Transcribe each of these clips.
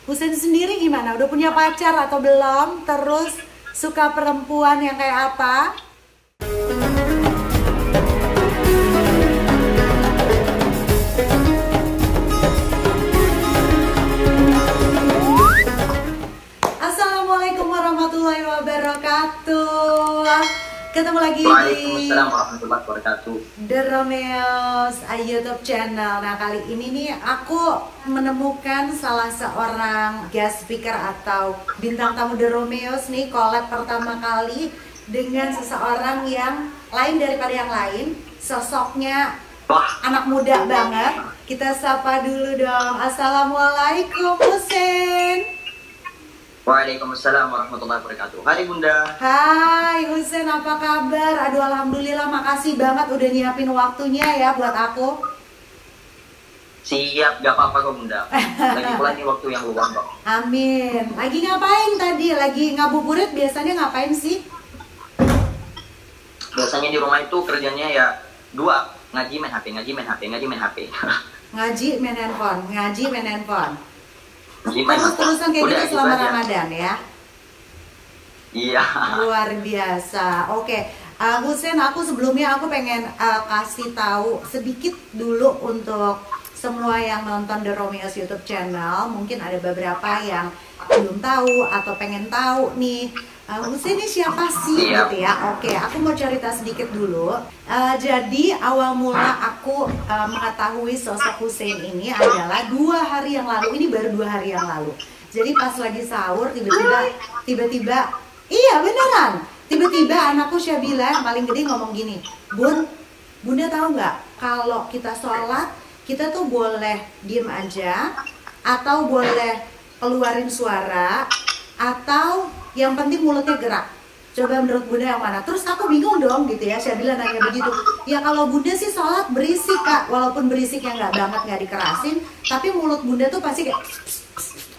Husein sendiri gimana? Udah punya pacar atau belum? Terus suka perempuan yang kayak apa? Assalamualaikum warahmatullahi wabarakatuh. Ketemu lagi di Waalaikumsalam warahmatullahi wabarakatuh. The Romeos YouTube channel. Nah, kali ini nih aku menemukan salah seorang guest speaker atau bintang tamu The Romeos nih, collab pertama kali dengan seseorang yang lain daripada yang lain. Sosoknya anak muda banget. Kita sapa dulu dong. Assalamualaikum Husein. Waalaikumsalam warahmatullahi wabarakatuh. Hai Bunda. Hai Husein, apa kabar? Aduh, alhamdulillah, makasih banget udah nyiapin waktunya ya buat aku. Siap, gak apa-apa kok Bunda. Lagi pula ini waktu yang luang kok. Amin. Lagi ngapain tadi? Lagi ngabuburit biasanya ngapain sih? Biasanya di rumah itu kerjanya ya dua, ngaji main HP, ngaji main HP, ngaji main HP. Ngaji main handphone, ngaji main handphone. Terus-terusan kayak Udah, gitu selama aja. Ramadan ya? Iya. Luar biasa. Oke, Husein, aku sebelumnya aku pengen kasih tahu sedikit dulu untuk semua yang nonton The Romeos YouTube channel. Mungkin ada beberapa yang belum tahu atau pengen tahu nih, Husein ini siapa sih gitu ya. Oke, aku mau cerita sedikit dulu. Jadi awal mula aku mengetahui sosok Husein ini adalah 2 hari yang lalu. Ini baru 2 hari yang lalu. Jadi pas lagi sahur tiba-tiba iya beneran. Tiba-tiba anakku Syabila yang paling gede ngomong gini, Bunda tahu nggak kalau kita sholat kita tuh boleh diem aja atau boleh keluarin suara atau yang penting mulutnya gerak. Coba menurut Bunda yang mana? Terus aku bingung dong gitu ya. Syabila nanya begitu. Ya kalau Bunda sih sholat berisik Kak, walaupun berisiknya nggak banget, nggak dikerasin, tapi mulut Bunda tuh pasti kayak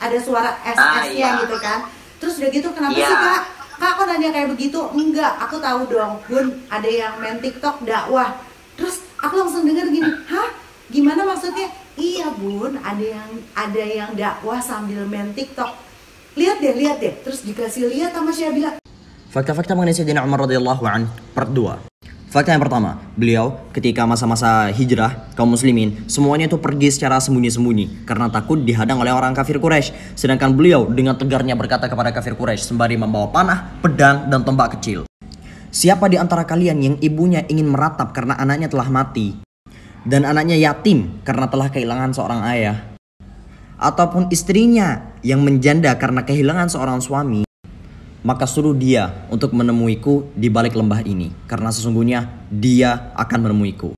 ada suara SS-nya gitu kan. Terus udah gitu kenapa sih Kak? Kak kok nanya kayak begitu? Enggak, aku tahu dong Bun, ada yang main TikTok dakwah. Terus aku langsung denger gini, hah? Gimana maksudnya? Iya Bun, ada yang dakwah sambil main TikTok. Lihat deh. Terus dikasih lihat sama Syabila. Fakta-fakta mengenai Sayyidina Umar radhiyallahu an part 2. Fakta yang pertama, beliau ketika masa-masa hijrah kaum muslimin semuanya itu pergi secara sembunyi-sembunyi karena takut dihadang oleh orang kafir Quraisy. Sedangkan beliau dengan tegarnya berkata kepada kafir Quraisy sembari membawa panah, pedang dan tombak kecil. Siapa di antara kalian yang ibunya ingin meratap karena anaknya telah mati dan anaknya yatim karena telah kehilangan seorang ayah, ataupun istrinya yang menjanda karena kehilangan seorang suami, maka suruh dia untuk menemuiku di balik lembah ini, karena sesungguhnya dia akan menemuiku.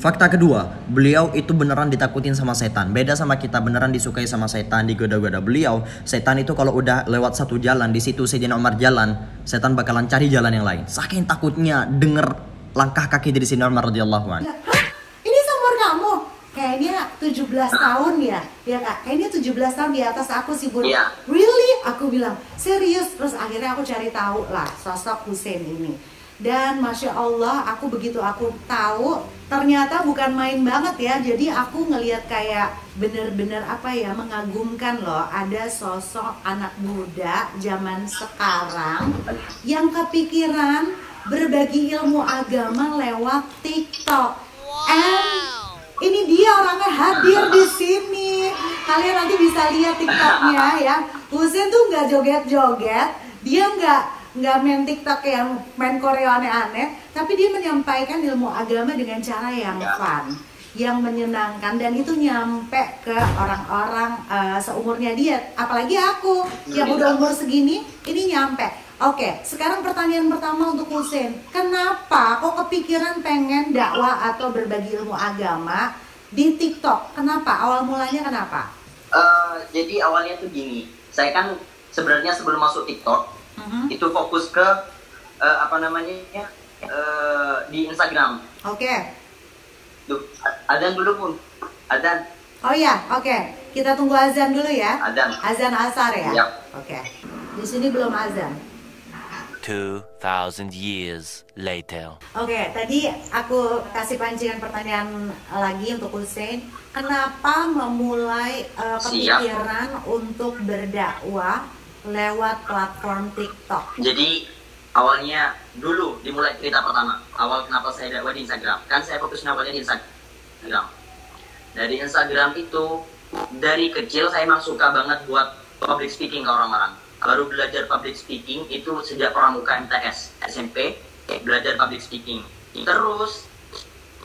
Fakta kedua, beliau itu beneran ditakutin sama setan. Beda sama kita, beneran disukai sama setan, digoda-goda. Beliau, setan itu kalau udah lewat satu jalan, di situ Sayyidina Umar jalan, setan bakalan cari jalan yang lain. Saking takutnya denger langkah kaki dari Sayyidina Umar radhiyallahu anhu. Ini seumur kamu? Kayaknya 17 tahun ya Kak? Kayaknya 17 tahun di atas aku sih Bun. Iya. Really? Aku bilang, serius? Terus akhirnya aku cari tahu lah sosok Husein ini. Dan Masya Allah, begitu aku tahu, ternyata bukan main banget ya. Jadi aku ngelihat kayak bener-bener mengagumkan loh. Ada sosok anak muda zaman sekarang yang kepikiran berbagi ilmu agama lewat TikTok. Ini dia orangnya hadir di sini. Kalian nanti bisa lihat TikToknya ya. Husein tuh nggak joget-joget, dia nggak main TikTok yang main koreo aneh-aneh, tapi dia menyampaikan ilmu agama dengan cara yang fun, yang menyenangkan, dan itu nyampe ke orang-orang seumurnya dia. Apalagi aku yang udah umur segini, ini nyampe. Oke, sekarang pertanyaan pertama untuk Husein. Kenapa kok kepikiran pengen dakwah atau berbagi ilmu agama di TikTok? Kenapa? Awal mulanya kenapa? Jadi awalnya tuh gini. Saya kan sebenarnya sebelum masuk TikTok itu fokus ke di Instagram. Oke. Adzan dulu Bun. Adzan. Oh ya, oke. Kita tunggu azan dulu ya. Adzan. Azan asar ya. Yap. Oke. Di sini belum azan. 2,000 years later. Oke, tadi aku kasih pancingan pertanyaan lagi untuk Hussein. Kenapa memulai kepikiran untuk berdakwah lewat platform TikTok? Jadi awalnya dulu dimulai cerita pertama. Awal kenapa saya dakwah di Instagram. Kan saya fokus awalnya di Instagram. Dari Instagram itu dari kecil saya emang suka banget buat public speaking ke orang-orang. Baru belajar public speaking itu sejak pramuka MTS SMP, belajar public speaking. Terus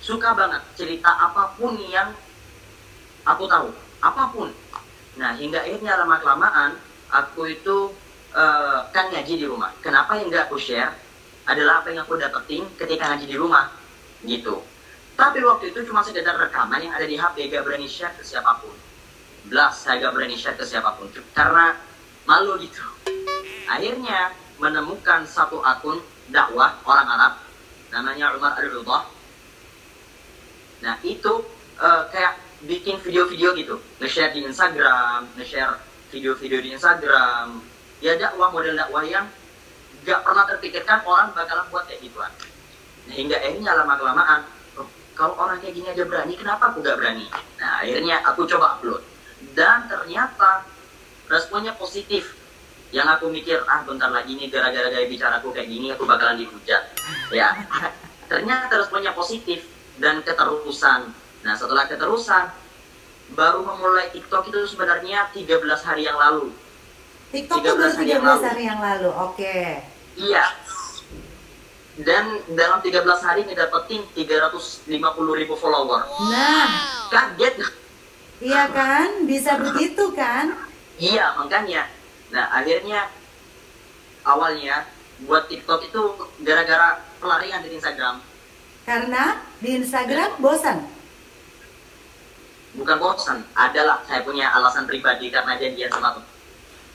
suka banget cerita apapun yang aku tahu, apapun. Nah, hingga akhirnya lama-kelamaan aku itu kan ngaji di rumah. Kenapa yang nggak aku share adalah apa yang aku dapetin ketika ngaji di rumah, gitu. Tapi waktu itu cuma sekedar rekaman yang ada di HP, gak berani share ke siapapun. Saya gak berani share ke siapapun karena malu gitu. Akhirnya menemukan satu akun dakwah orang Arab namanya Umar Ar-Ridha. Nah itu kayak bikin video-video gitu, nge-share di Instagram, nge-share video-video di Instagram. Ya dakwah, model dakwah yang gak pernah terpikirkan orang bakalan buat kayak gituan. Nah, hingga akhirnya lama-kelamaan, kalau orang kayak gini aja berani, kenapa aku gak berani? Nah akhirnya aku coba upload. Dan ternyata responnya positif. Yang aku mikir, bentar lagi nih gara-gara gaya bicaraku kayak gini aku bakalan dihujat. Ya, ternyata responnya positif dan keterusan. Nah setelah keterusan, baru memulai TikTok itu sebenarnya 13 hari yang lalu. TikTok itu baru 13 hari yang lalu, oke. Iya. Dan dalam 13 hari ngedapetin 350.000 follower. Nah, kaget. Iya kan, bisa begitu kan? Iya, makanya. Nah, akhirnya awalnya buat TikTok itu gara-gara pelarian di Instagram. Karena di Instagram bosan? Bukan bosan, adalah saya punya alasan pribadi karena janjian sama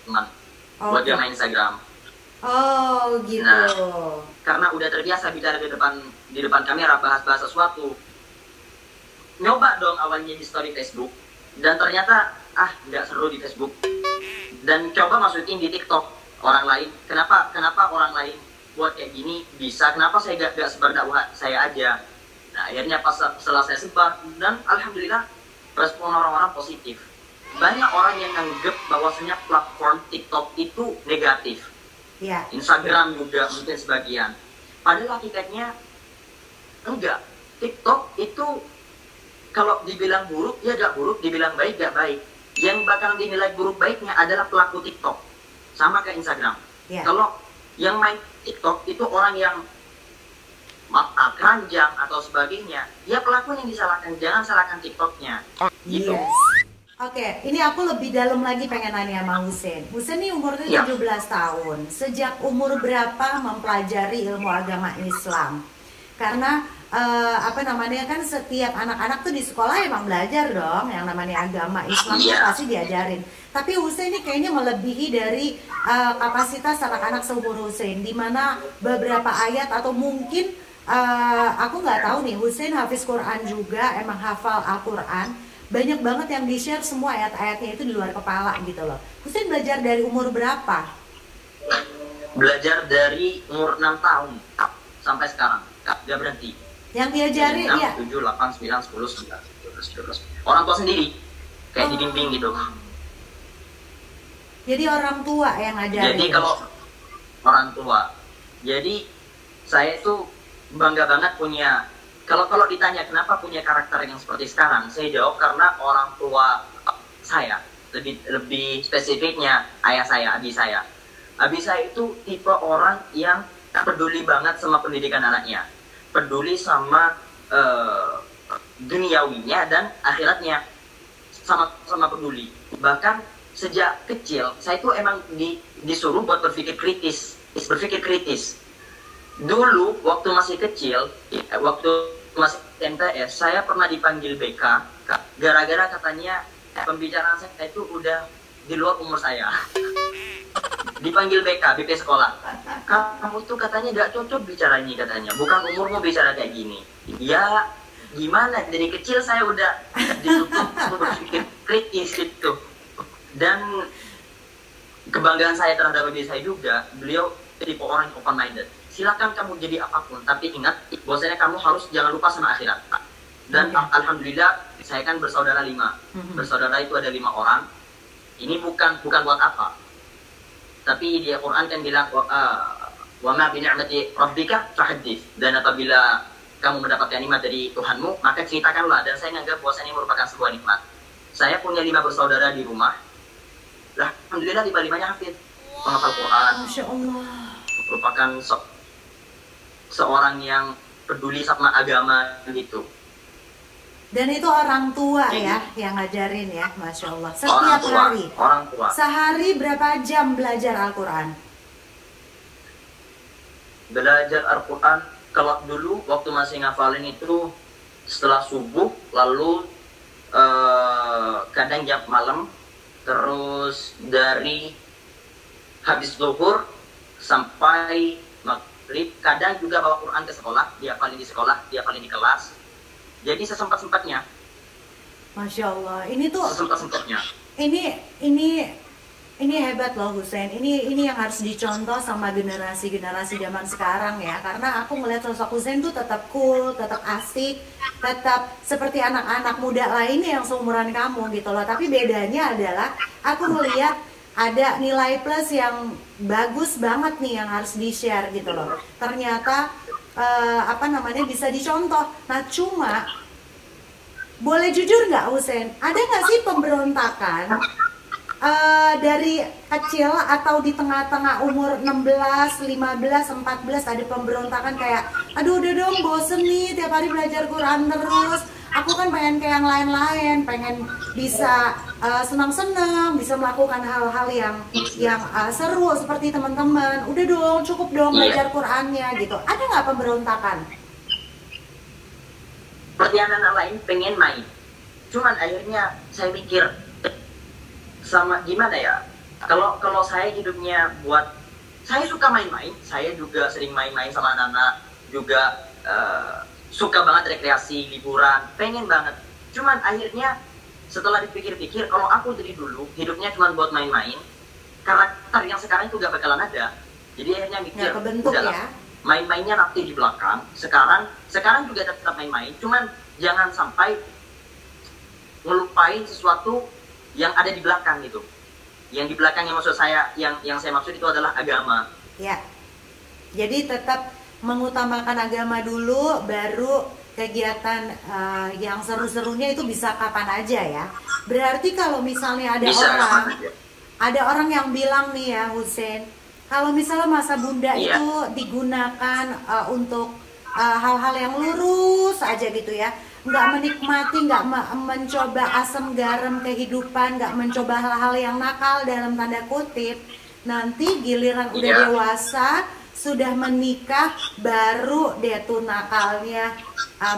teman buat dia main Instagram. Oh, gitu. Nah, karena udah terbiasa bicara di depan kamera bahas-bahas sesuatu. Nyoba dong awalnya di story Facebook. Dan ternyata nggak seru di Facebook. Dan coba masukin di TikTok orang lain. Kenapa orang lain buat kayak gini bisa? Kenapa saya gak sebar dakwah saya aja? Nah akhirnya pas setelah saya sebar, dan alhamdulillah respon orang-orang positif. Banyak orang yang nganggep bahwasanya platform TikTok itu negatif. Ya. Instagram juga mungkin sebagian. Padahal hakikatnya enggak. TikTok itu kalau dibilang buruk, ya gak buruk, dibilang baik, gak baik. Yang bakal dinilai buruk baiknya adalah pelaku TikTok. Sama kayak Instagram. Yeah. Kalau yang main TikTok itu orang yang keranjang atau sebagainya, ya pelaku yang disalahkan, jangan salahkan TikToknya. Gitu. Yes. Oke, ini aku lebih dalam lagi pengen nanya sama Hussein. Hussein ini umurnya 17 tahun. Sejak umur berapa mempelajari ilmu agama Islam? Karena kan setiap anak-anak tuh di sekolah emang belajar dong yang namanya agama Islam tuh pasti diajarin. Tapi Hussein ini kayaknya melebihi dari kapasitas anak-anak seumur Hussein, di mana beberapa ayat atau mungkin aku nggak tahu nih, Hussein hafiz Quran juga, emang hafal Al-Quran, banyak banget yang di-share semua ayat-ayatnya itu di luar kepala gitu loh. Hussein belajar dari umur berapa? Belajar dari umur 6 tahun sampai sekarang, gak berhenti. Yang diajari 6, ya? 7, 8, 9, 10, 11, 12. Orang tua sendiri, kayak dibimbing gitu. Jadi orang tua yang ngajarin? Jadi kalau orang tua, jadi saya itu bangga banget punya, kalau ditanya kenapa punya karakter yang seperti sekarang, saya jawab karena orang tua saya, lebih spesifiknya ayah saya, abi saya. Abi saya itu tipe orang yang peduli banget sama pendidikan anaknya, peduli sama duniawinya dan akhiratnya, sama peduli. Bahkan sejak kecil saya itu emang disuruh buat berpikir kritis. Dulu waktu masih kecil, waktu masih MTS, saya pernah dipanggil BK gara-gara katanya pembicaraan saya itu udah di luar umur saya. Dipanggil BP sekolah. Kamu itu katanya gak cocok bicara ini katanya. Bukan umurmu bicara kayak gini. Ya gimana, dari kecil saya udah ditutup berpikir kritis gitu. Dan kebanggaan saya terhadap diri saya juga, beliau tipe orang yang open minded. Silakan kamu jadi apapun, tapi ingat bahwasanya kamu harus jangan lupa sama akhirat. Dan alhamdulillah saya kan bersaudara 5. Bersaudara itu ada 5 orang. Ini bukan buat apa. Tapi di Al-Quran kan bilang wa ma bi ni'mati rabbika fahaddits. Dan apabila kamu mendapatkan nikmat dari Tuhanmu, maka ceritakanlah. Dan saya menganggap bahwasanya ini merupakan sebuah nikmat. Saya punya 5 bersaudara di rumah. Lah, alhamdulillah 5-5-nya hafid, penghafal Quran. Masya Allah. Merupakan seorang yang peduli sama agama gitu. Dan itu orang tua ya yang ngajarin ya, Masya Allah. Setiap Orang tua, hari. orang tua. Sehari berapa jam belajar Al-Quran? Belajar Al-Quran, kalau dulu waktu masih ngafalin itu setelah subuh, lalu kadang jam malam, terus dari habis zuhur sampai maghrib, kadang juga bawa Quran ke sekolah, dihafalin di sekolah, dihafalin di kelas. Jadi sesempat-sempatnya. Masya Allah. Ini tuh Sesempat-sempatnya. ini hebat loh Husein. Ini yang harus dicontoh sama generasi zaman sekarang ya. Karena aku ngeliat sosok Husein tuh tetap cool, tetap asik, tetap seperti anak-anak muda lainnya yang seumuran kamu gitu loh. Tapi bedanya adalah aku ngeliat ada nilai plus yang bagus banget nih yang harus di-share gitu loh. Ternyata bisa dicontoh. Nah cuma boleh jujur nggak Husein, ada nggak sih pemberontakan dari kecil atau di tengah-tengah umur 16, 15, 14 ada pemberontakan kayak aduh udah dong bosen nih tiap hari belajar Quran terus, aku kan pengen kayak yang lain-lain, pengen bisa senang-senang, bisa melakukan hal-hal yang seru seperti teman-teman, udah dong cukup dong belajar Qurannya gitu. Ada nggak pemberontakan? Seperti anak-anak lain pengen main, cuman akhirnya saya mikir sama gimana ya, kalau saya hidupnya buat saya suka main-main, saya juga sering main-main sama anak-anak, juga suka banget rekreasi, liburan, pengen banget. Cuman akhirnya setelah dipikir-pikir, kalau aku dari dulu hidupnya cuma buat main-main, karakter yang sekarang itu gak bakalan ada. Jadi akhirnya mikir, udahlah, main-mainnya nanti di belakang. Sekarang juga tetap main-main, cuman jangan sampai ngelupain sesuatu yang ada di belakang gitu. Yang di belakang yang maksud saya, yang saya maksud itu adalah agama. Ya. Jadi tetap mengutamakan agama dulu, baru kegiatan yang seru-serunya itu bisa kapan aja ya. Berarti kalau misalnya ada orang yang bilang nih ya Husein, kalau misalnya masa bunda itu digunakan untuk hal-hal yang lurus aja gitu ya, nggak menikmati, nggak mencoba asam garam kehidupan, nggak mencoba hal-hal yang nakal dalam tanda kutip, nanti giliran udah dewasa, sudah menikah, baru deh tuh nakalnya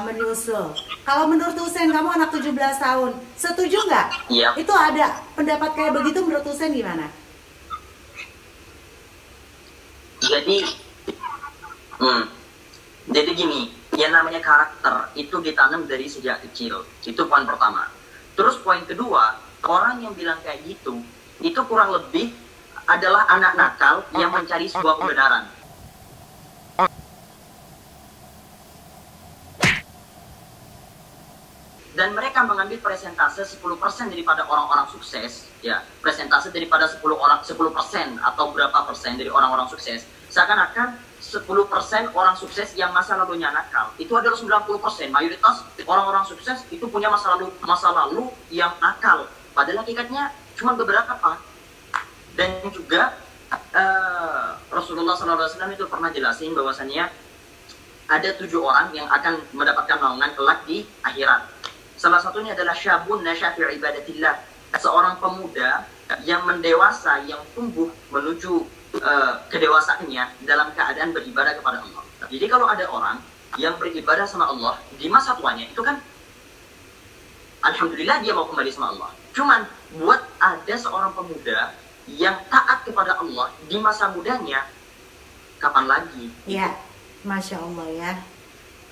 menyusul. Kalau menurut Husein, kamu anak 17 tahun, setuju nggak? Iya. Itu ada pendapat kayak begitu, menurut Husein gimana? Jadi gini, yang namanya karakter itu ditanam dari sejak kecil. Itu poin pertama. Terus poin kedua, orang yang bilang kayak gitu, itu kurang lebih adalah anak nakal yang mencari sebuah kebenaran. Dan mereka mengambil persentase 10% daripada orang-orang sukses, ya, persentase daripada 10% atau berapa persen dari orang-orang sukses. Seakan-akan 10% orang sukses yang masa lalunya nakal, itu adalah 90%. Mayoritas orang-orang sukses itu punya masa lalu yang nakal. Padahal hakikatnya cuma beberapa. Dan juga Rasulullah SAW itu pernah jelasin bahwasannya ada 7 orang yang akan mendapatkan naungan kelak di akhirat. Salah satunya adalah syabun nasya fi ibadatillah, seorang pemuda yang mendewasa, yang tumbuh menuju kedewasaannya dalam keadaan beribadah kepada Allah. Jadi kalau ada orang yang beribadah sama Allah di masa tuanya, itu kan alhamdulillah dia mau kembali sama Allah. Cuman buat ada seorang pemuda yang taat kepada Allah di masa mudanya, kapan lagi? Ya, Masya Allah ya.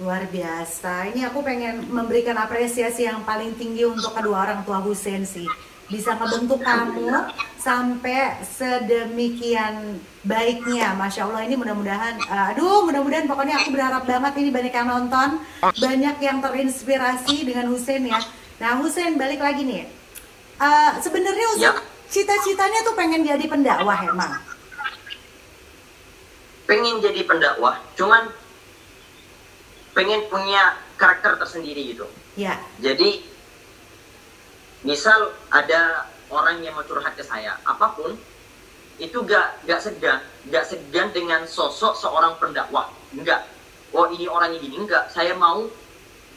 Luar biasa. Ini aku pengen memberikan apresiasi yang paling tinggi untuk kedua orang tua Husein sih. Bisa ngebentuk kamu sampai sedemikian baiknya. Masya Allah, ini mudah-mudahan, mudah-mudahan pokoknya aku berharap banget ini banyak yang nonton, banyak yang terinspirasi dengan Husein ya. Nah Husein, balik lagi nih, sebenarnya Husein cita-citanya tuh pengen jadi pendakwah emang? Pengen jadi pendakwah, cuman pengen punya karakter tersendiri gitu. Ya. Jadi misal ada orang yang mau curhat ke saya, apapun itu gak segan dengan sosok seorang pendakwah, enggak. Oh ini orangnya gini, enggak. Saya mau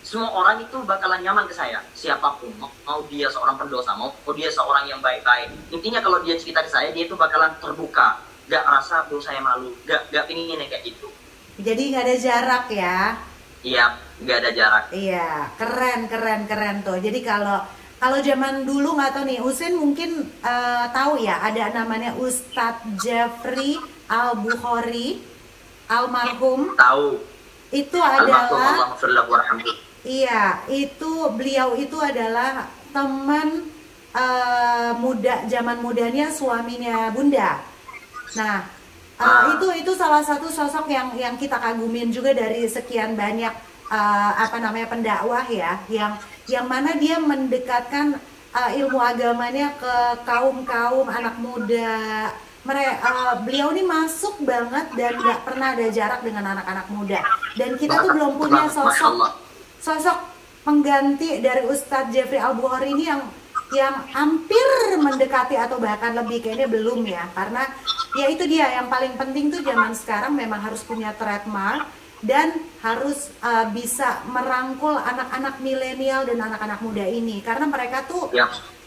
semua orang itu bakalan nyaman ke saya, siapapun, mau dia seorang pendosa, mau dia seorang yang baik-baik. Intinya kalau dia cerita ke saya, dia itu bakalan terbuka, gak rasa saya malu, gak pingin kayak gitu. Jadi gak ada jarak ya? Iya, gak ada jarak. Iya, keren tuh. Jadi kalau zaman dulu nggak tahu nih, Husein mungkin tahu ya, ada namanya Ustadz Jeffrey Al-Bukhari, almarhum. Tahu. Itu adalah, iya, beliau itu adalah teman zaman mudanya suaminya Bunda. Nah, itu salah satu sosok yang kita kagumin juga dari sekian banyak pendakwah ya, yang mana dia mendekatkan ilmu agamanya ke kaum anak muda. Beliau ini masuk banget dan nggak pernah ada jarak dengan anak-anak muda. Dan kita tuh belum punya sosok pengganti dari Ustadz Jeffrey Al-Bukhari ini yang hampir mendekati atau bahkan lebih, kayaknya belum ya. Karena ya itu dia, yang paling penting tuh zaman sekarang memang harus punya trademark dan harus bisa merangkul anak-anak milenial dan anak-anak muda ini, karena mereka tuh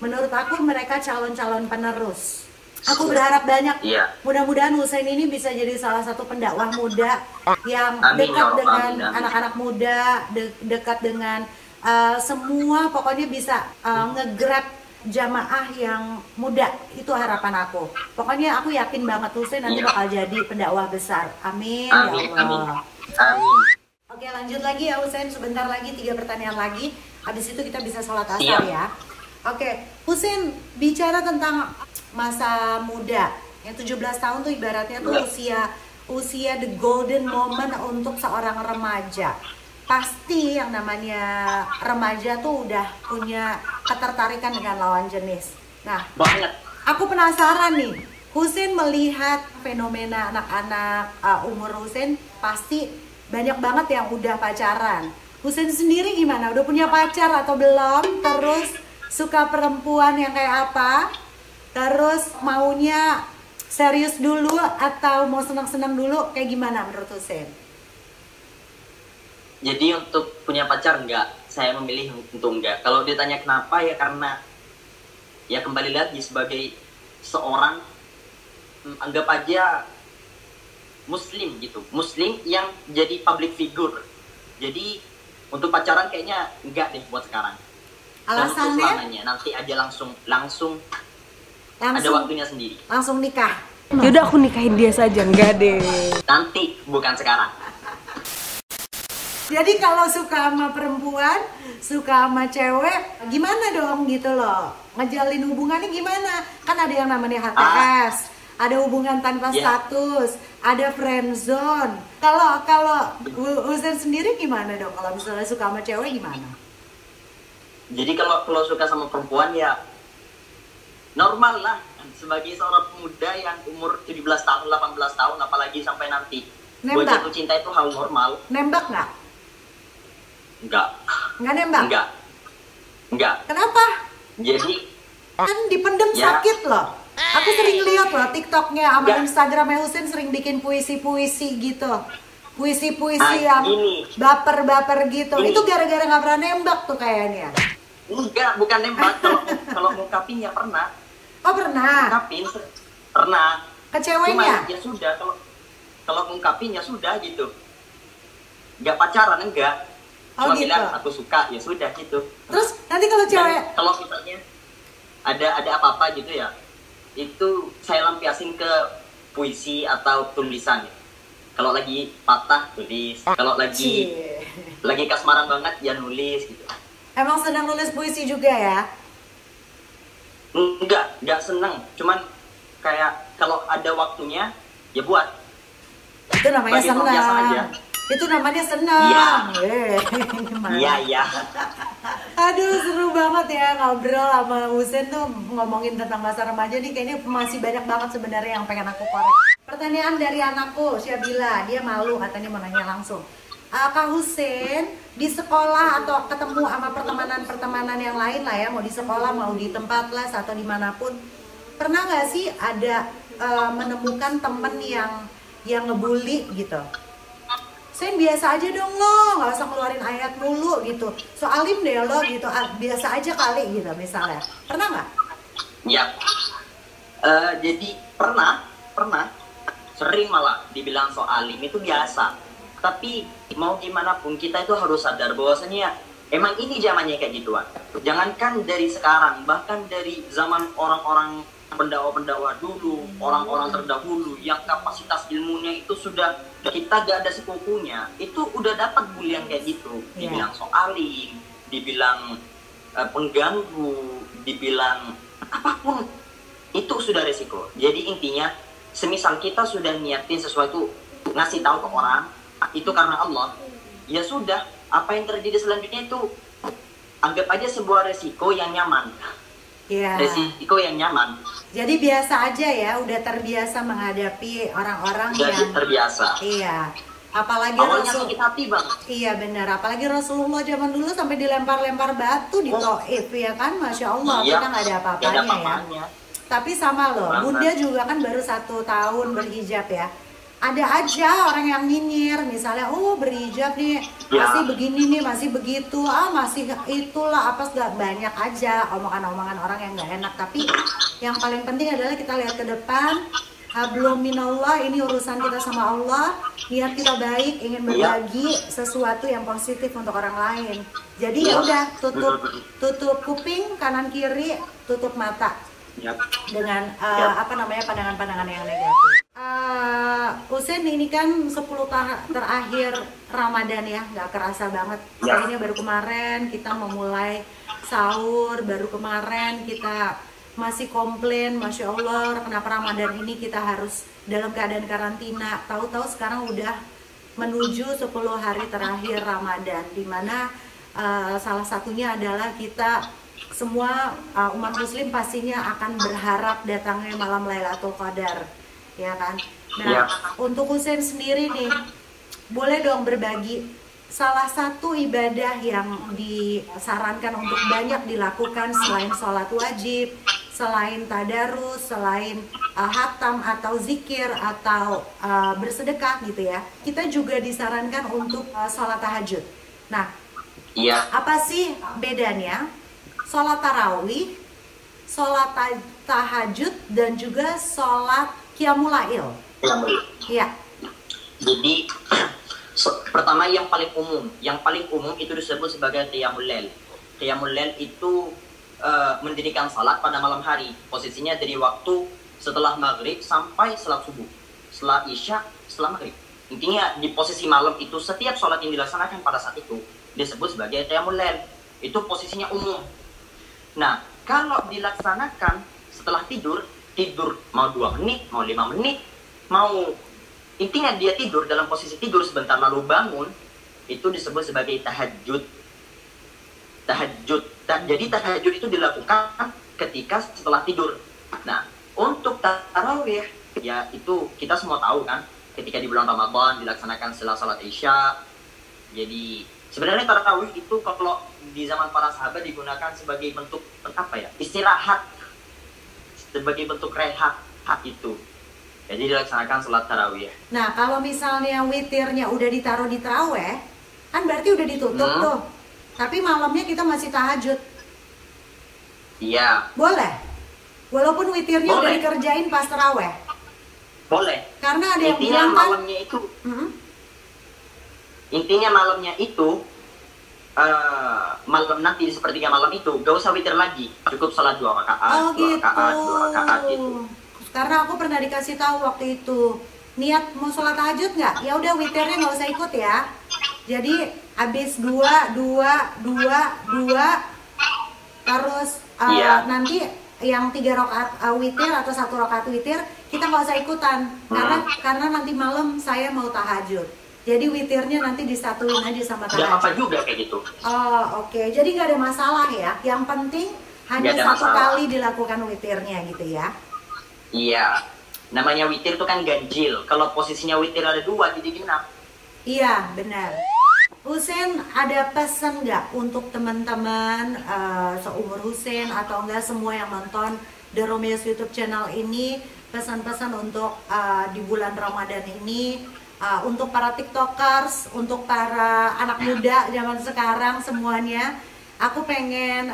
menurut aku mereka calon-calon penerus. Aku berharap banyak, mudah-mudahan Husein ini bisa jadi salah satu pendakwah muda yang dekat dengan anak-anak muda, dekat dengan semua, pokoknya bisa nge-grab jamaah yang muda. Itu harapan aku. Pokoknya aku yakin banget Husein nanti bakal jadi pendakwah besar. Amin, ya Allah. Amin. Oke, lanjut lagi ya Husein, sebentar lagi 3 pertanyaan lagi. Habis itu kita bisa sholat asar ya. Oke, Husein, bicara tentang masa muda, yang 17 tahun tuh ibaratnya tuh usia the golden moment untuk seorang remaja. Pasti yang namanya remaja tuh udah punya ketertarikan dengan lawan jenis. Nah, banget. Aku penasaran nih, Husein melihat fenomena anak-anak umur Husein, pasti banyak banget yang udah pacaran. Husein sendiri gimana? Udah punya pacar atau belum? Terus suka perempuan yang kayak apa? Terus maunya serius dulu atau mau senang-senang dulu? Kayak gimana menurut Husein? Jadi untuk punya pacar enggak, saya memilih untuk enggak. Kalau ditanya kenapa, ya karena ya kembali lagi sebagai seorang, anggap aja muslim gitu, muslim yang jadi public figure. Jadi untuk pacaran kayaknya enggak deh buat sekarang. Alasannya? Dan untuk nanti aja langsung ada waktunya sendiri. Langsung nikah. Yaudah aku nikahin dia saja, enggak deh. Nanti, bukan sekarang. Jadi kalau suka sama perempuan, suka sama cewek, gimana dong gitu loh? Ngejalin hubungannya gimana? Kan ada yang namanya HTS, ada hubungan tanpa status, ada friendzone. Kalau Husein sendiri gimana dong? Kalau misalnya suka sama cewek gimana? Jadi kalau suka sama perempuan ya normal lah. Sebagai seorang pemuda yang umur 17 tahun, 18 tahun, apalagi sampai nanti buat jatuh cinta itu hal normal. Nembak nggak? Enggak. Nggak nembak? Enggak. Kenapa? Jadi kan dipendem sakit loh. Aku sering lihat loh TikToknya sama Instagramnya Husein, sering bikin puisi-puisi gitu. Puisi-puisi yang baper-baper gitu. Itu gara-gara nggak pernah nembak tuh kayaknya. Enggak, bukan nembak. Kalau ngungkapin ya pernah. Oh pernah? Ngungkapin pernah. Ke ceweknya? Cuma ya sudah, kalau ngungkapin ya sudah gitu. Enggak pacaran, enggak. Cuma gitu. bilang aku suka, ya sudah gitu. Terus nanti kalau cewek, kalau misalnya ada apa-apa gitu ya, itu saya lampiasin ke puisi atau tulisan. Kalau lagi patah tulis, kalau lagi kasmaran banget ya nulis gitu. Emang senang nulis puisi juga ya? Enggak seneng, cuman kayak kalau ada waktunya ya buat. Itu namanya Bagi orang biasa aja. senang. Itu namanya senang. Iya. Gimana? Iya. Aduh, seru banget ya ngobrol sama Husein tuh ngomongin tentang masa remaja nih. Kayaknya masih banyak banget sebenarnya yang pengen aku korek. Pertanyaan dari anakku, Syabila, dia malu katanya mau nanya langsung. Kak Husein, di sekolah atau ketemu sama pertemanan-pertemanan yang lain lah ya, mau di sekolah, mau di tempat les atau dimanapun, pernah nggak sih ada menemukan temen yang ngebully gitu? Sen biasa aja dong lo, nggak usah ngeluarin ayat mulu gitu. So alim deh lo gitu, biasa aja kali gitu misalnya. Pernah nggak? Ya. Jadi pernah sering malah dibilang alim itu biasa. Tapi mau gimana pun kita itu harus sadar bahwasanya emang ini zamannya kayak gituan. Jangankan dari sekarang, bahkan dari zaman orang-orang pendakwa-pendakwa dulu, orang-orang terdahulu yang kapasitas ilmunya itu sudah kita gak ada sepupunya, itu udah dapat bulian kayak gitu. Dibilang alim, dibilang pengganggu, dibilang apapun, itu sudah resiko. Jadi intinya, semisal kita sudah niatin sesuatu, ngasih tahu ke orang, itu karena Allah, ya sudah, apa yang terjadi selanjutnya itu anggap aja sebuah resiko yang nyaman. Iya. Resiko yang nyaman. Jadi biasa aja ya, udah terbiasa menghadapi orang-orang yang terbiasa. Iya. Apalagi awalnya sakit hati banget. Iya benar, apalagi Rasulullah zaman dulu sampai dilempar-lempar batu di Taif ya kan, Masya Allah, Iya, kita nggak ada apa-apanya ya. Tapi sama loh, Bunda juga kan baru 1 tahun berhijab ya. Ada aja orang yang nyinyir, misalnya, oh berhijab nih, masih begini nih, masih begitu, masih itulah, apa segala banyak aja omongan-omongan orang yang nggak enak. Tapi yang paling penting adalah kita lihat ke depan, hablum minallah, ini urusan kita sama Allah, niat kita baik, ingin berbagi sesuatu yang positif untuk orang lain. Jadi ya udah, tutup kuping kanan kiri, tutup mata dengan pandangan-pandangan yang negatif. Husein, ini kan 10 tahun terakhir Ramadan ya, nggak kerasa banget. Kayaknya baru kemarin kita memulai sahur, baru kemarin kita masih komplain, Masya Allah, kenapa Ramadan ini kita harus dalam keadaan karantina. Tahu-tahu sekarang udah menuju 10 hari terakhir Ramadan, dimana salah satunya adalah kita semua umat muslim pastinya akan berharap datangnya malam Lailatul Qadar, ya kan? Nah, untuk Husein sendiri nih, boleh dong berbagi salah satu ibadah yang disarankan untuk banyak dilakukan selain sholat wajib, selain tadarus, selain hatam atau zikir atau bersedekah gitu ya. Kita juga disarankan untuk sholat tahajud. Nah, apa sih bedanya sholat tarawih, sholat tahajud, dan juga sholat qiyamul lail? Iya. Jadi pertama yang paling umum itu disebut sebagai qiyamul lail. Qiyamul lail itu mendirikan salat pada malam hari. Posisinya dari waktu setelah maghrib sampai salat subuh, setelah isya, setelah maghrib. Intinya di posisi malam itu setiap salat yang dilaksanakan pada saat itu disebut sebagai qiyamul lail. Itu posisinya umum. Nah, kalau dilaksanakan setelah tidur mau 2 menit, mau 5 menit, mau intinya dia tidur dalam posisi tidur sebentar lalu bangun, itu disebut sebagai tahajud. Jadi tahajud itu dilakukan ketika setelah tidur. Nah, untuk tarawih ya itu kita semua tahu kan, ketika di bulan Ramadan dilaksanakan setelah salat isya. Jadi sebenarnya tarawih itu kalau di zaman para sahabat digunakan sebagai bentuk istirahat, sebagai bentuk rehat itu. Jadi dilaksanakan sholat tarawih. Nah, kalau misalnya witirnya udah ditaruh di taraweh, kan berarti udah ditutup tuh. Tapi malamnya kita masih tahajud. Iya. Boleh? Walaupun witirnya udah dikerjain pas taraweh? Boleh. Karena ada yang bilang kan malamnya itu. Intinya malamnya itu malam nanti di sepertiga malam itu gak usah witir lagi, cukup sholat 2 rakaat, 2 rakaat gitu. Karena aku pernah dikasih tahu waktu itu, niat mau sholat tahajud nggak? Ya udah witirnya nggak usah ikut ya. Jadi habis 2 terus nanti yang 3 rakaat witir atau 1 rakaat witir, kita nggak usah ikutan karena nanti malam saya mau tahajud. Jadi witirnya nanti disatuin aja sama Nggak apa-apa tahajud. juga kayak gitu. Oh oke, jadi nggak ada masalah ya. Yang penting hanya Nggak ada 1 masalah. kali dilakukan witirnya gitu ya. Iya, namanya witir itu kan ganjil. Kalau posisinya witir ada 2 jadi genap. Iya benar. Husein, ada pesan nggak untuk teman-teman seumur Husein atau enggak semua yang nonton The Romeo's YouTube channel ini, pesan-pesan untuk di bulan Ramadan ini, untuk para tiktokers, untuk para anak muda zaman sekarang semuanya. Aku pengen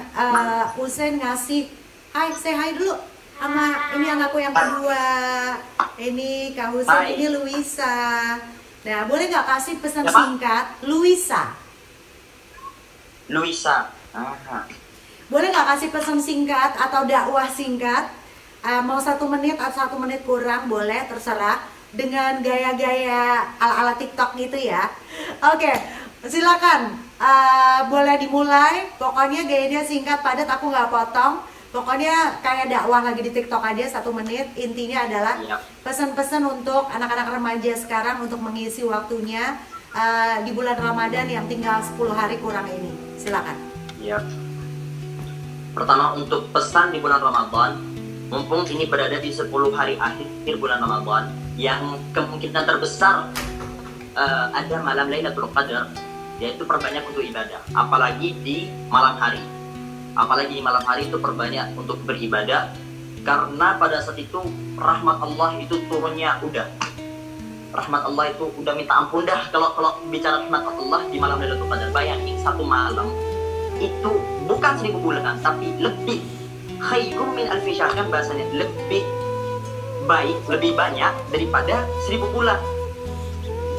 Husein ngasih say hi dulu sama ini anakku yang kedua, ini Kak Husein, Hai. ini Luisa. Nah, boleh nggak kasih pesan Siapa? singkat? Luisa. Luisa. Aha. Boleh nggak kasih pesan singkat atau dakwah singkat? Mau 1 menit atau 1 menit kurang, boleh, terserah. Dengan gaya-gaya ala-ala TikTok gitu ya. Oke, silakan. Boleh dimulai. Pokoknya gayanya singkat, padat, aku nggak potong. Pokoknya kayak dakwah lagi di TikTok aja 1 menit. Intinya adalah Iya. pesan-pesan untuk anak-anak remaja sekarang untuk mengisi waktunya di bulan Ramadan yang tinggal 10 hari kurang ini. Silakan. Iya. Pertama untuk pesan di bulan Ramadan, mumpung ini berada di 10 hari akhir bulan Ramadan yang kemungkinan terbesar ada malam Lailatul Qadar, yaitu perbanyak untuk ibadah, apalagi di malam hari. Apalagi di malam hari itu perbanyak untuk beribadah, karena pada saat itu rahmat Allah itu turunnya udah. Rahmat Allah itu udah minta ampun dah. Kalau bicara rahmat Allah di malam Lailatul Qadar, bayangin 1 malam itu bukan 1000 bulan, tapi lebih. Khairum min alfi syahr, kan bahasanya lebih baik, lebih banyak daripada 1000 bulan.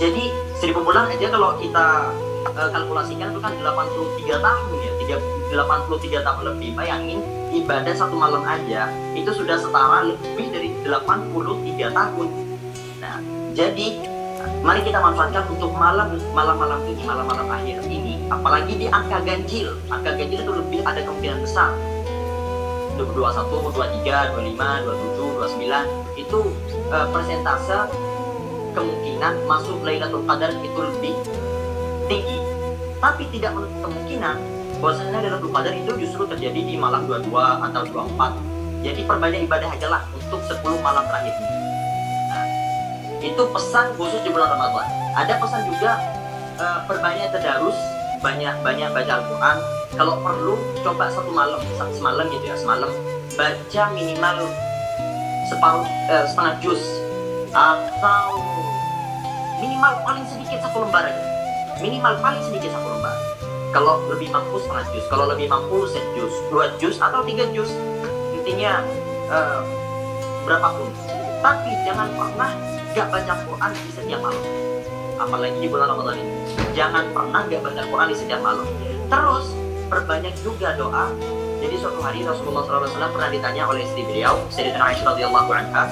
Jadi 1000 bulan aja kalau kita kalkulasikan itu kan 83 tahun ya, 83 tahun lebih. Bayangin ibadah 1 malam aja itu sudah setara lebih dari 83 tahun. Nah, jadi mari kita manfaatkan untuk malam-malam ini, malam-malam akhir ini, apalagi di angka ganjil. Angka ganjil itu lebih ada kemungkinan besar. 21, 23, 25, 27, 29 itu persentase kemungkinan masuk Lailatul Qadar itu lebih tinggi. Tapi tidak menutup kemungkinan bahwasanya Lailatul Qadar itu justru terjadi di malam 22 atau 24. Jadi perbanyak ibadah aja lah untuk 10 malam terakhir. Nah, itu pesan khusus di bulan Ramadan. Ada pesan juga perbanyak tadarus, banyak baca Al-Quran. Kalau perlu coba semalam gitu ya, semalam baca minimal setengah juz, atau minimal paling sedikit 1 lembar aja. Minimal paling sedikit 1 lembar. Kalau lebih mampu setengah juz, kalau lebih mampu sejuz, 2 juz atau 3 juz. Intinya berapapun. Tapi jangan pernah gak baca Quran di setiap malam. Apalagi di bulan Ramadan ini. Jangan pernah gak baca Quran di setiap malam. Terus perbanyak juga doa. Jadi suatu hari Rasulullah SAW pernah ditanya oleh istri beliau, Sayyidatina Aisyah radhiyallahu anha,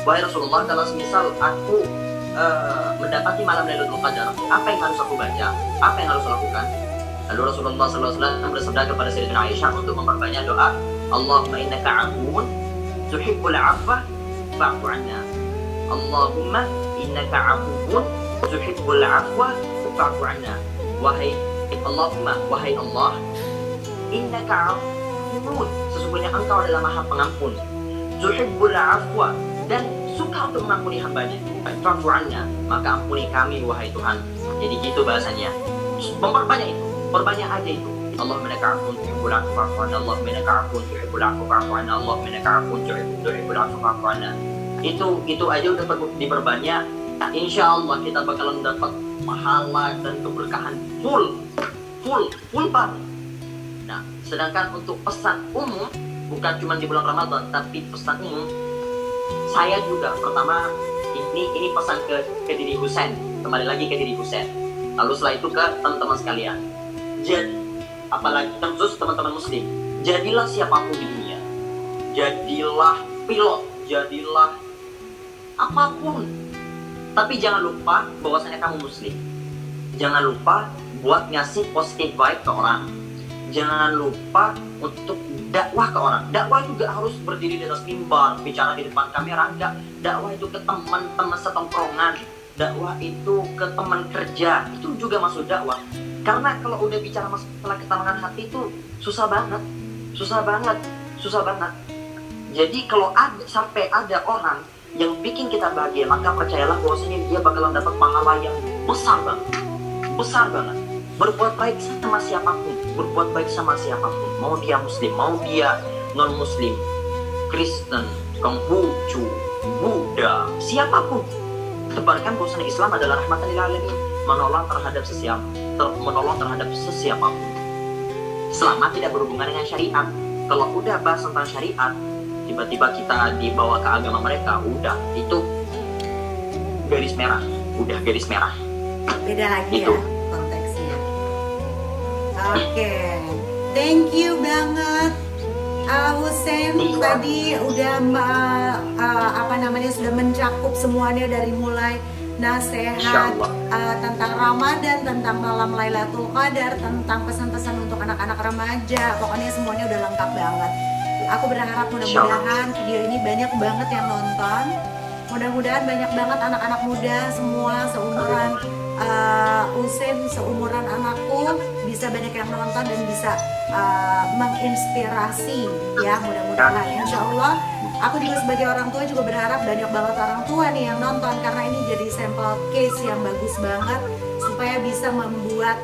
wahai Rasulullah, kalau misal aku mendapati malam Lailatul Qadar, apa yang harus aku baca? Apa yang harus aku lakukan? Lalu Rasulullah SAW bersabda kepada Sayyidatina Aisyah untuk memperbanyak doa, Allahumma innaka afuwun tuhibbul afwa fa'fu 'anna. Allahumma innaka afuwun tuhibbul afwa fa'fu 'anna. Wahai Allahumma, wahai Allah, innaka afuwun, sesungguhnya engkau adalah maha pengampun, tuhibbul afwa, dan suka untuk mengampuni hambanya, fa'fu 'anna, maka ampuni kami wahai Tuhan. Jadi gitu bahasanya. Memperbanyak itu, perbanyak aja itu. Allahumma innaka afuwun tuhibbul afwa fa'fu 'anna, Allahumma innaka afuwun tuhibbul afwa fa'fu 'anna, Allahumma innaka afuwun tuhibbul afwa fa'fu 'anna. Itu aja udah diperbanyak. Insya Allah kita bakalan dapat pahala dan keberkahan full banget. Nah, sedangkan untuk pesan umum, bukan cuma di bulan Ramadan, tapi pesan umum, saya juga pertama ini pesan ke diri Husein, kembali lagi ke diri Husein. Lalu setelah itu ke teman-teman sekalian. Jadi, apalagi khusus teman-teman muslim, jadilah siapapun di dunia. Jadilah pilot, jadilah apapun. Tapi jangan lupa bahwasanya kamu muslim. Jangan lupa buat ngasih positive vibe ke orang. jangan lupa untuk dakwah ke orang. Dakwah juga harus berdiri di atas mimbar, bicara di depan kamera, enggak. Dakwah itu ke teman-teman setongkrongan, dakwah itu ke teman kerja, itu juga masuk dakwah. Karena kalau udah bicara masalah ketenangan hati itu susah banget. Jadi kalau sampai ada orang yang bikin kita bahagia, maka percayalah bahwasanya dia bakalan dapat pahala yang besar banget. Berbuat baik sama siapapun, mau dia muslim, mau dia non muslim, Kristen, Konghucu, Buddha, siapapun, tebarkan bahwasanya Islam adalah rahmatan lil alamin, menolong terhadap sesiapapun, selama tidak berhubungan dengan syariat. Kalau udah bahas tentang syariat, tiba-tiba kita dibawa ke agama mereka, udah itu garis merah, beda lagi itu. Ya konteksnya. Oke, thank you banget Husein, tadi udah sudah mencakup semuanya, dari mulai nasihat tentang Ramadan, tentang malam Lailatul Qadar, tentang pesan-pesan untuk anak-anak remaja. Pokoknya semuanya udah lengkap banget. Aku berharap mudah-mudahan video ini banyak banget yang nonton. Mudah-mudahan banyak banget anak-anak muda semua seumuran Husein, seumuran anakku, bisa banyak yang nonton dan bisa menginspirasi ya, mudah-mudahan. Insya Allah aku juga sebagai orang tua juga berharap banyak banget orang tua nih yang nonton, karena ini jadi sampel case yang bagus banget supaya bisa membuat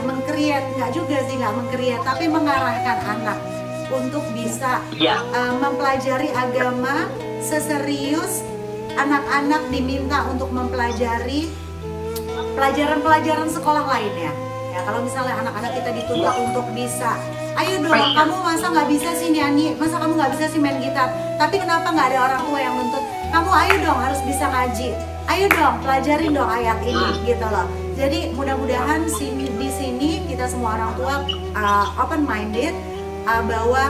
meng-create, nggak juga sih, nggak meng-create, tapi mengarahkan anak untuk bisa mempelajari agama seserius anak-anak diminta untuk mempelajari pelajaran-pelajaran sekolah lainnya. Ya, kalau misalnya anak-anak kita dituntut untuk bisa, ayo dong, kamu masa nggak bisa sih nyanyi, masa kamu nggak bisa sih main gitar, tapi kenapa nggak ada orang tua yang nuntut kamu, ayo dong harus bisa ngaji, ayo dong pelajarin dong ayat ini, gitu loh. Jadi mudah-mudahan di sini kita semua orang tua open minded bahwa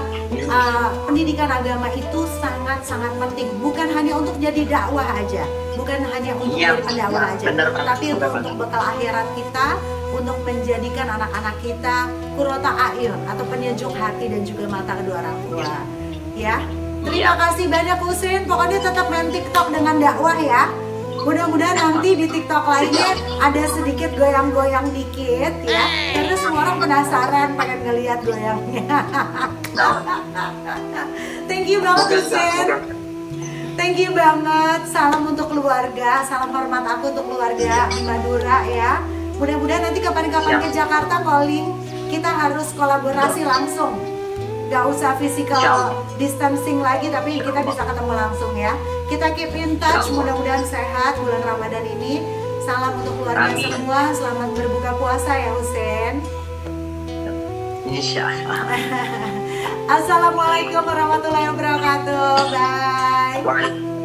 pendidikan agama itu sangat-sangat penting, bukan hanya untuk jadi dakwah aja, bukan hanya untuk jadi pendakwah aja, tapi untuk bekal akhirat kita, untuk menjadikan anak-anak kita qurrata a'yun atau penyejuk hati dan juga mata kedua orang tua. Ya, terima kasih banyak Husein. Pokoknya tetap main TikTok dengan dakwah ya. Mudah-mudahan nanti di TikTok lainnya ada sedikit goyang-goyang dikit ya, karena semua orang penasaran pengen ngeliat goyangnya. Thank you banget Husein. Thank you banget. Salam untuk keluarga, salam hormat aku untuk keluarga Madura ya. Mudah-mudahan nanti kapan-kapan ke Jakarta calling, kita harus kolaborasi langsung. Gak usah physical distancing lagi, tapi kita bisa ketemu langsung ya. Kita keep in touch, mudah-mudahan sehat bulan Ramadan ini. Salam untuk keluarga semua, selamat berbuka puasa ya Husein. Insya Allah. Assalamualaikum warahmatullahi wabarakatuh. Bye.